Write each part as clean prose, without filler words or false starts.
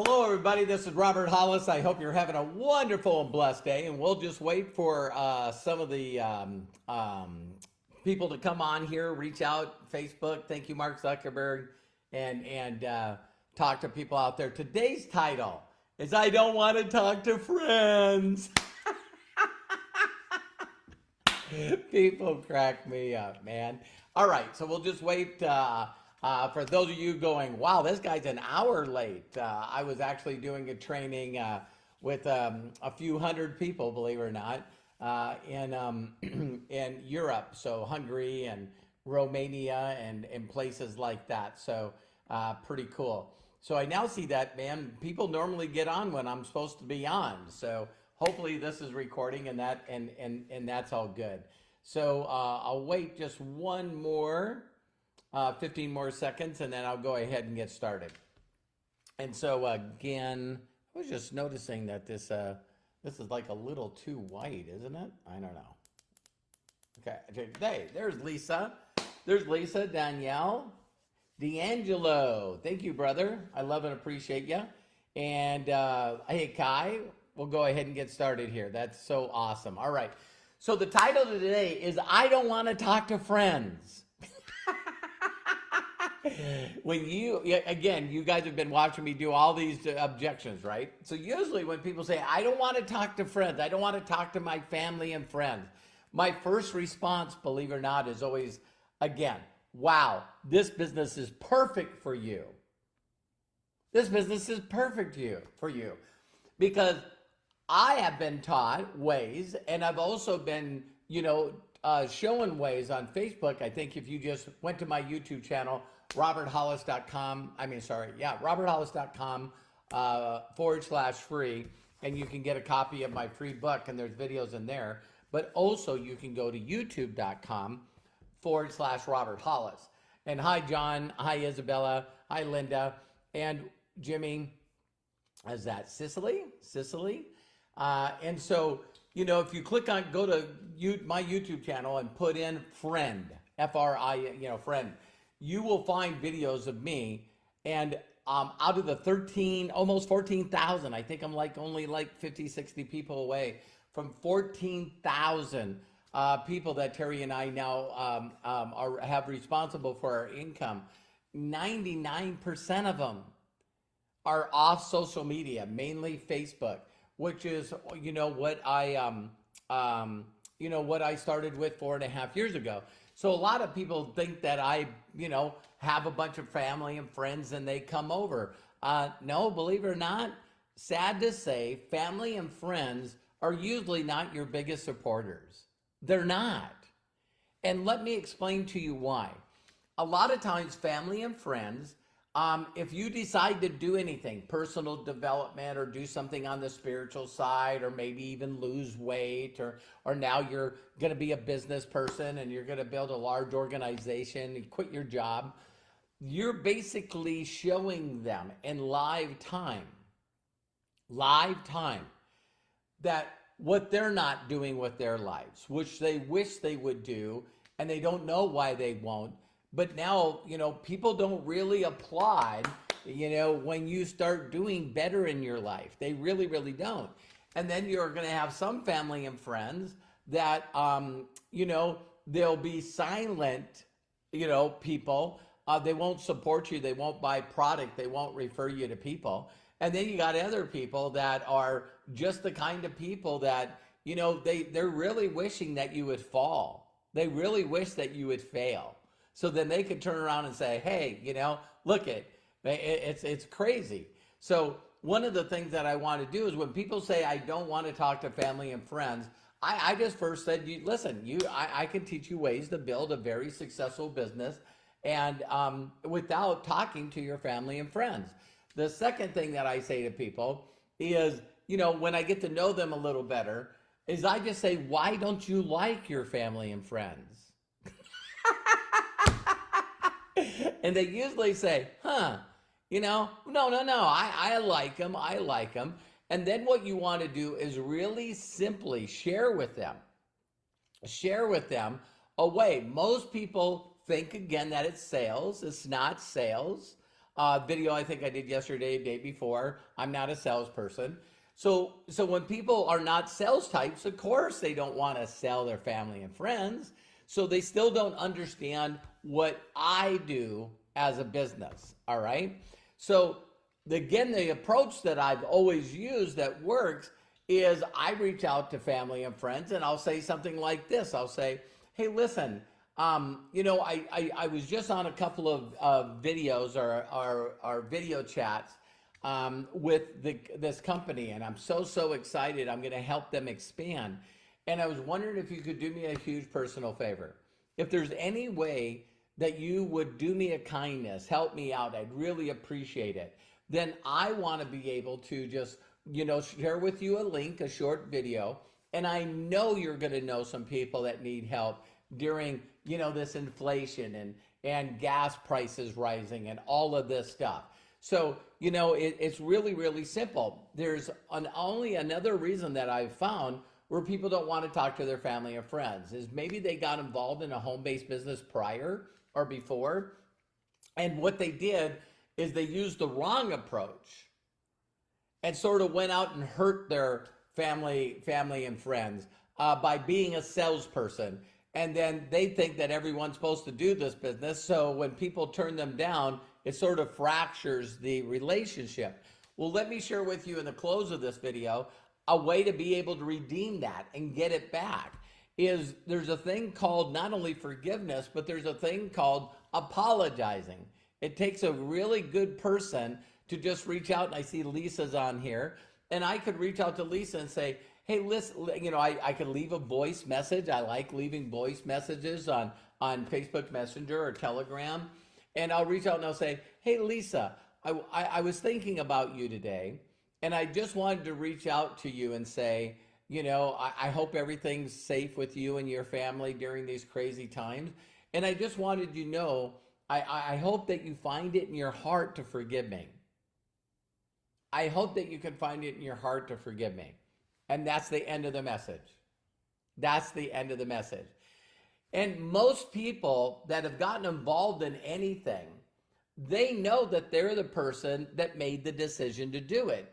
Hello, everybody. This is Robert Hollis. I hope you're having a wonderful and blessed day. And we'll just wait for some of the people to come on here, reach out, Facebook. Thank you, Mark Zuckerberg, and talk to people out there. Today's title is "I Don't Want to Talk to Friends." People crack me up, man. All right, so we'll just wait. For those of you going, wow, this guy's an hour late. I was actually doing a training with a few hundred people, believe it or not, in Europe, so Hungary and Romania and places like that. So pretty cool. So I now see that, man, people normally get on when I'm supposed to be on. So hopefully this is recording and that's all good. So I'll wait just one more. 15 more seconds, and then I'll go ahead and get started. And so again, I was just noticing that this is like a little too white, isn't it? I don't know. Okay, hey, there's Lisa. There's Lisa, Danielle, D'Angelo. Thank you, brother. I love and appreciate you. And hey, Kai, we'll go ahead and get started here. That's so awesome. All right. So the title of today is "I Don't Want to Talk to Friends." When you guys have been watching me do all these objections, right? So usually when people say, I don't want to talk to friends, I don't want to talk to my family and friends, my first response, believe it or not, is always, again, wow, this business is perfect for you. This business is perfect for you. Because I have been taught ways, and I've also been, showing ways on Facebook. I think if you just went to my YouTube channel, roberthollis.com, roberthollis.com /free, and you can get a copy of my free book, and there's videos in there. But also you can go to youtube.com /Robert Hollis. And hi, John. Hi, Isabella. Hi, Linda. And Jimmy. Is that Sicily? And so, if you click on, go to my YouTube channel and put in friend, F-R-I, friend, you will find videos of me. And out of the almost 14,000, I think I'm only 50, 60 people away from 14,000 people that Terry and I now have responsible for our income. 99% of them are off social media, mainly Facebook, which is, what I started with 4.5 years ago. So a lot of people think that I, have a bunch of family and friends and they come over. No, believe it or not, sad to say, family and friends are usually not your biggest supporters. They're not. And let me explain to you why. A lot of times family and friends, if you decide to do anything, personal development, or do something on the spiritual side, or maybe even lose weight, or now you're going to be a business person and you're going to build a large organization and quit your job, you're basically showing them in live time, that what they're not doing with their lives, which they wish they would do, and they don't know why they won't. But now, people don't really applaud, when you start doing better in your life. They really, really don't. And then you're going to have some family and friends that, they'll be silent, people. They won't support you. They won't buy product. They won't refer you to people. And then you got other people that are just the kind of people that, they're really wishing that you would fall. They really wish that you would fail. So then they could turn around and say, hey, look it's crazy. So one of the things that I want to do is when people say, I don't want to talk to family and friends, I just first said, I can teach you ways to build a very successful business and without talking to your family and friends. The second thing that I say to people is, when I get to know them a little better, is I just say, why don't you like your family and friends? And they usually say, no, I like them. And then what you want to do is really simply share with them a way. Most people think, again, that it's sales. It's not sales. video I think I did yesterday, day before. I'm not a salesperson. So when people are not sales types, of course they don't want to sell their family and friends. So they still don't understand what I do as a business. All right. So again, the approach that I've always used that works is I reach out to family and friends and I'll say something like this. I'll say, hey, listen, I was just on a couple of videos or video chats with this company, and I'm so excited. I'm going to help them expand. And I was wondering if you could do me a huge personal favor. If there's any way that you would do me a kindness, help me out, I'd really appreciate it. Then I want to be able to just, share with you a link, a short video. And I know you're going to know some people that need help during, this inflation and gas prices rising and all of this stuff. So, it's really simple. There's only another reason that I've found where people don't want to talk to their family and friends is maybe they got involved in a home-based business prior or before. And what they did is they used the wrong approach and sort of went out and hurt their family and friends by being a salesperson. And then they think that everyone's supposed to do this business. So when people turn them down, it sort of fractures the relationship. Well, let me share with you in the close of this video, a way to be able to redeem that and get it back is there's a thing called not only forgiveness, but there's a thing called apologizing. It takes a really good person to just reach out, and I see Lisa's on here, and I could reach out to Lisa and say, hey, listen, I could leave a voice message. I like leaving voice messages on Facebook Messenger or Telegram. And I'll reach out and I'll say, hey, Lisa, I was thinking about you today. And I just wanted to reach out to you and say, I hope everything's safe with you and your family during these crazy times. And I just wanted you to know, I hope that you find it in your heart to forgive me. I hope that you can find it in your heart to forgive me. And that's the end of the message. That's the end of the message. And most people that have gotten involved in anything, they know that they're the person that made the decision to do it.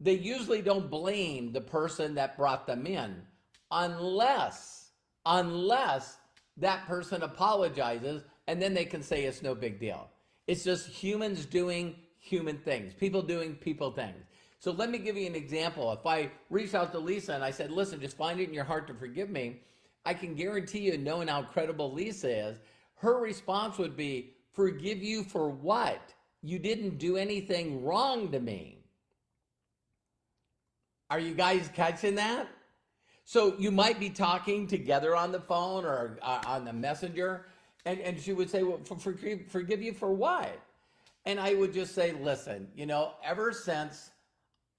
They usually don't blame the person that brought them in unless that person apologizes, and then they can say it's no big deal. It's just humans doing human things, people doing people things. So let me give you an example. If I reached out to Lisa and I said, listen, just find it in your heart to forgive me, I can guarantee you, knowing how credible Lisa is, her response would be, forgive you for what? You didn't do anything wrong to me. Are you guys catching that? So you might be talking together on the phone or on the messenger, and she would say, well, forgive you for what? And I would just say, listen, ever since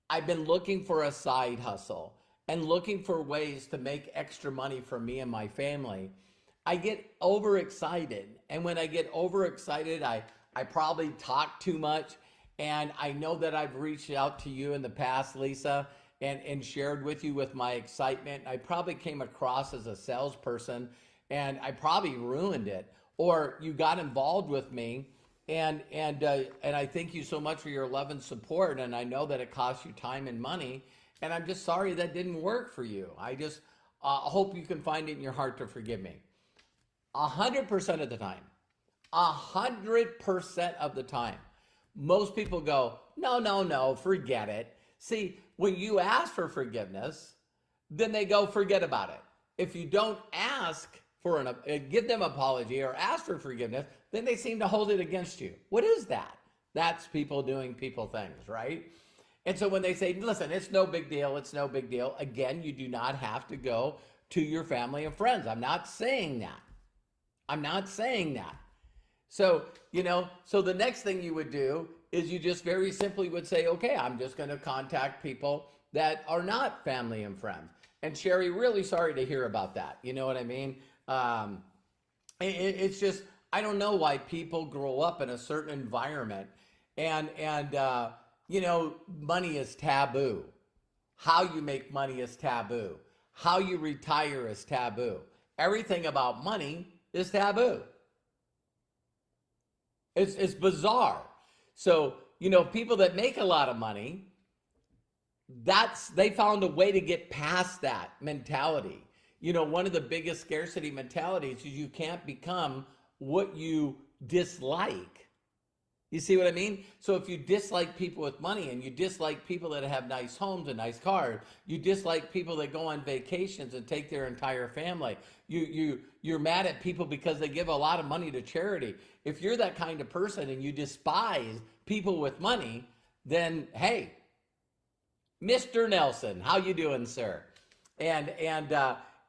I've been looking for a side hustle and looking for ways to make extra money for me and my family, I get overexcited. And when I get overexcited, I probably talk too much. And I know that I've reached out to you in the past, Lisa, and shared with you with my excitement. I probably came across as a salesperson, and I probably ruined it. Or you got involved with me, and I thank you so much for your love and support. And I know that it costs you time and money. And I'm just sorry that didn't work for you. I just hope you can find it in your heart to forgive me. 100% of the time, 100% of the time, most people go, no, forget it. See, when you ask for forgiveness, then they go, forget about it. If you don't ask for give them an apology or ask for forgiveness, then they seem to hold it against you. What is that? That's people doing people things, right? And so when they say, listen, it's no big deal, it's no big deal, again, you do not have to go to your family and friends. I'm not saying that. I'm not saying that. So, so the next thing you would do is you just very simply would say, okay, I'm just going to contact people that are not family and friends. And Sherry, really sorry to hear about that. You know what I mean? It's just, I don't know why people grow up in a certain environment and money is taboo. How you make money is taboo. How you retire is taboo. Everything about money is taboo. It's bizarre. So, people that make a lot of money, they found a way to get past that mentality. One of the biggest scarcity mentalities is you can't become what you dislike. You see what I mean? So if you dislike people with money, and you dislike people that have nice homes and nice cars, you dislike people that go on vacations and take their entire family. You're mad at people because they give a lot of money to charity. If you're that kind of person and you despise people with money, then hey, Mr. Nelson, how you doing, sir? And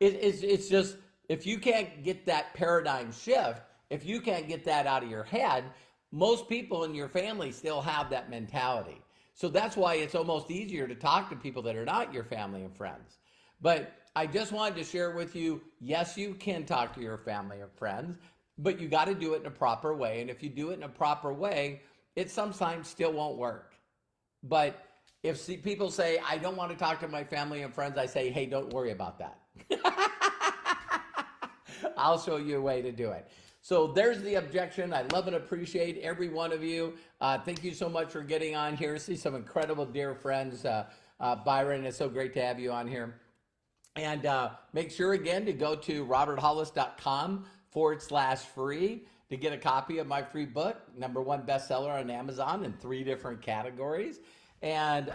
it's just, if you can't get that paradigm shift, if you can't get that out of your head, most people in your family still have that mentality. So that's why it's almost easier to talk to people that are not your family and friends. But I just wanted to share with you, yes, you can talk to your family and friends, but you got to do it in a proper way. And if you do it in a proper way, it sometimes still won't work. But if people say, I don't want to talk to my family and friends, I say, hey, don't worry about that. I'll show you a way to do it. So there's the objection. I love and appreciate every one of you. Thank you so much for getting on here. See some incredible dear friends. Byron, it's so great to have you on here. And make sure again to go to roberthollis.com/free to get a copy of my free book, #1 bestseller on Amazon in 3 different categories. And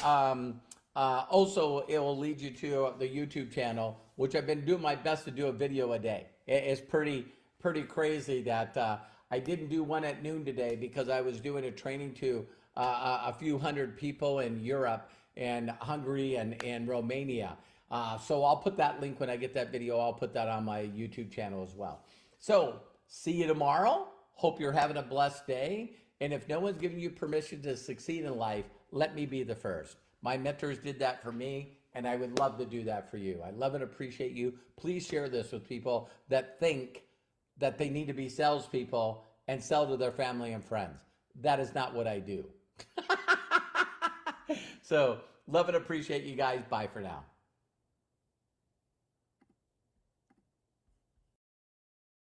also it will lead you to the YouTube channel, which I've been doing my best to do a video a day. It's pretty crazy that I didn't do one at noon today because I was doing a training to a few hundred people in Europe and Hungary and Romania. So I'll put that link when I get that video. I'll put that on my YouTube channel as well. So see you tomorrow. Hope you're having a blessed day. And if no one's giving you permission to succeed in life, let me be the first. My mentors did that for me, and I would love to do that for you. I love and appreciate you. Please share this with people that think that they need to be salespeople and sell to their family and friends. That is not what I do. So love and appreciate you guys. Bye for now.